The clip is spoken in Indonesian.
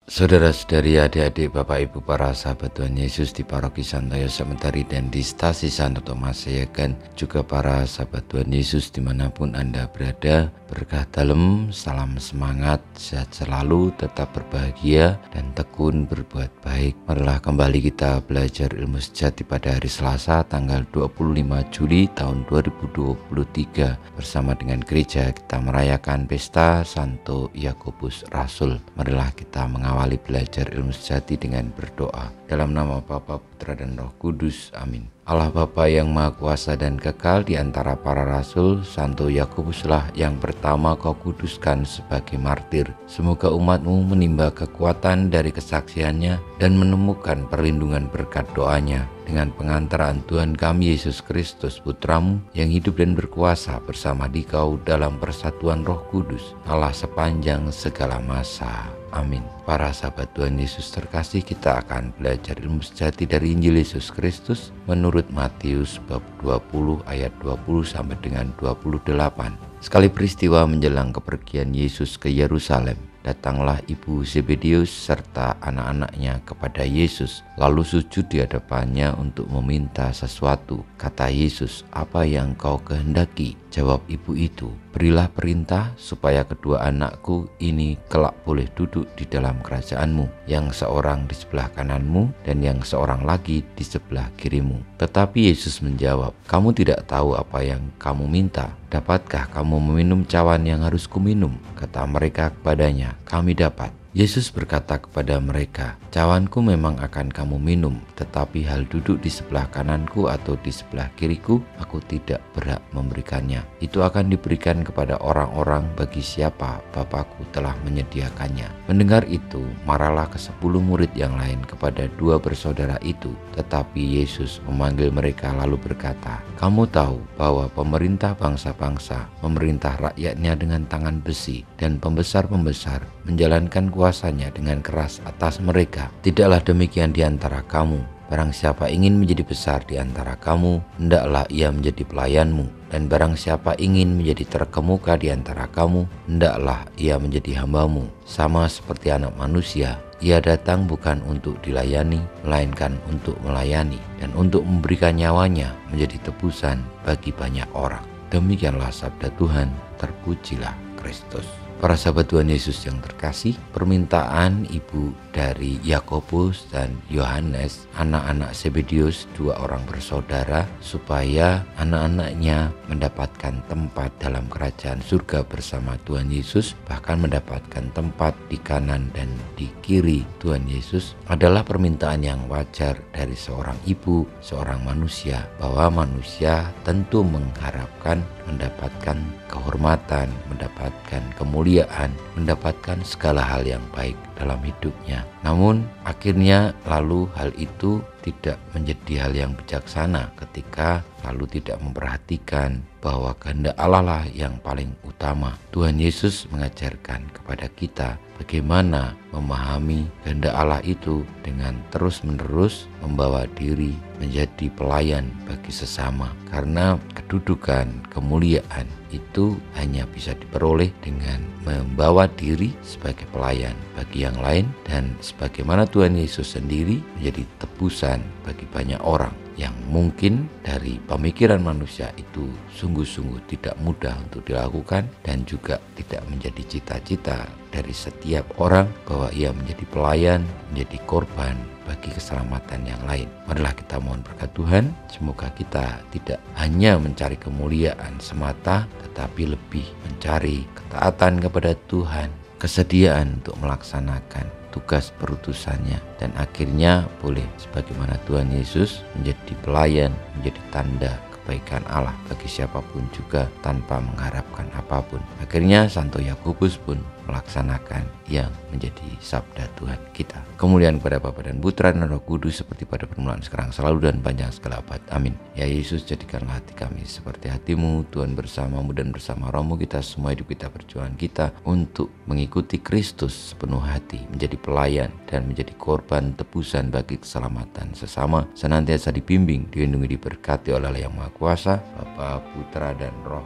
Saudara-saudari, adik-adik, Bapak Ibu, para sahabat Tuhan Yesus di Paroki Santoyo Sementari dan di Stasi Santo Thomas Sayagan, juga para sahabat Tuhan Yesus dimanapun Anda berada, berkah dalam, salam semangat, sehat selalu, tetap berbahagia dan tekun berbuat baik. Marilah kembali kita belajar ilmu sejati pada hari Selasa tanggal 25 Juli tahun 2023 bersama dengan gereja. Kita merayakan pesta Santo Yakobus Rasul. Marilah kita mengawali belajar ilmu sejati dengan berdoa. Dalam nama Bapa, Putra dan Roh Kudus. Amin. Allah Bapa yang Maha Kuasa dan kekal, di antara para rasul, Santo Yakobuslah yang pertama Kau kuduskan sebagai martir. Semoga umat-Mu menimba kekuatan dari kesaksiannya dan menemukan perlindungan berkat doanya. Dengan pengantaran Tuhan kami Yesus Kristus, Putra-Mu, yang hidup dan berkuasa bersama Dikau dalam persatuan Roh Kudus, Allah sepanjang segala masa. Amin. Para sahabat Tuhan Yesus terkasih, kita akan belajar ilmu sejati dari Injil Yesus Kristus menurut Matius bab 20 ayat 20 sampai dengan 28. Sekali peristiwa menjelang kepergian Yesus ke Yerusalem, datanglah ibu Zebedeus serta anak-anaknya kepada Yesus, lalu sujud di hadapannya untuk meminta sesuatu. Kata Yesus, "Apa yang kau kehendaki?" Jawab ibu itu, "Berilah perintah supaya kedua anakku ini kelak boleh duduk di dalam kerajaan-Mu, yang seorang di sebelah kanan-Mu dan yang seorang lagi di sebelah kiri-Mu." Tetapi Yesus menjawab, "Kamu tidak tahu apa yang kamu minta. Dapatkah kamu meminum cawan yang harus kuminum?" Kata mereka kepadanya, "Kami dapat." Yesus berkata kepada mereka, "Cawanku memang akan kamu minum, tetapi hal duduk di sebelah kananku atau di sebelah kiriku, aku tidak berhak memberikannya. Itu akan diberikan kepada orang-orang bagi siapa Bapakku telah menyediakannya." Mendengar itu, marahlah ke-10 murid yang lain kepada 2 bersaudara itu. Tetapi Yesus memanggil mereka lalu berkata, "Kamu tahu bahwa pemerintah bangsa-bangsa memerintah rakyatnya dengan tangan besi, dan pembesar-pembesar menjalankan kuasanya dengan keras atas mereka. Tidaklah demikian di antara kamu. Barang siapa ingin menjadi besar di antara kamu, hendaklah ia menjadi pelayanmu. Dan barang siapa ingin menjadi terkemuka di antara kamu, hendaklah ia menjadi hambamu. Sama seperti Anak Manusia, ia datang bukan untuk dilayani, melainkan untuk melayani, dan untuk memberikan nyawanya menjadi tebusan bagi banyak orang." Demikianlah sabda Tuhan. Terpujilah Kristus. Para sahabat Tuhan Yesus yang terkasih, permintaan ibu dari Yakobus dan Yohanes, anak-anak Zebedeus, 2 orang bersaudara, supaya anak-anaknya mendapatkan tempat dalam kerajaan surga bersama Tuhan Yesus, bahkan mendapatkan tempat di kanan dan di kiri Tuhan Yesus, adalah permintaan yang wajar dari seorang ibu, seorang manusia, bahwa manusia tentu mengharapkan mendapatkan kehormatan, mendapatkan kemuliaan, mendapatkan segala hal yang baik dalam hidupnya. Namun akhirnya lalu hal itu tidak menjadi hal yang bijaksana ketika lalu tidak memperhatikan bahwa kehendak Allah lah yang paling utama. Tuhan Yesus mengajarkan kepada kita bagaimana memahami kehendak Allah itu dengan terus-menerus membawa diri menjadi pelayan bagi sesama. Karena kedudukan, kemuliaan itu hanya bisa diperoleh dengan membawa diri sebagai pelayan bagi yang lain, dan sebagaimana Tuhan Yesus sendiri menjadi tebusan bagi banyak orang yang mungkin dari pemikiran manusia itu sungguh-sungguh tidak mudah untuk dilakukan, dan juga tidak menjadi cita-cita dari setiap orang bahwa ia menjadi pelayan, menjadi korban bagi keselamatan yang lain. Marilah kita mohon berkat Tuhan, semoga kita tidak hanya mencari kemuliaan semata, tetapi lebih mencari ketaatan kepada Tuhan, kesediaan untuk melaksanakan tugas perutusannya, dan akhirnya boleh sebagaimana Tuhan Yesus menjadi pelayan, menjadi tanda kebaikan Allah bagi siapapun juga tanpa mengharapkan apapun. Akhirnya Santo Yakobus pun melaksanakan yang menjadi sabda Tuhan kita. Kemuliaan kepada Bapa dan Putra dan Roh Kudus, seperti pada permulaan, sekarang, selalu, dan panjang segala abad. Amin. Ya Yesus, jadikanlah hati kami seperti hati-Mu. Tuhan bersama-Mu dan bersama Roh-Mu, kita semua hidup kita, perjuangan kita untuk mengikuti Kristus sepenuh hati, menjadi pelayan dan menjadi korban tebusan bagi keselamatan sesama, senantiasa dibimbing, dilindungi, diberkati oleh Allah yang Maha Kuasa, Bapa, Putra, dan Roh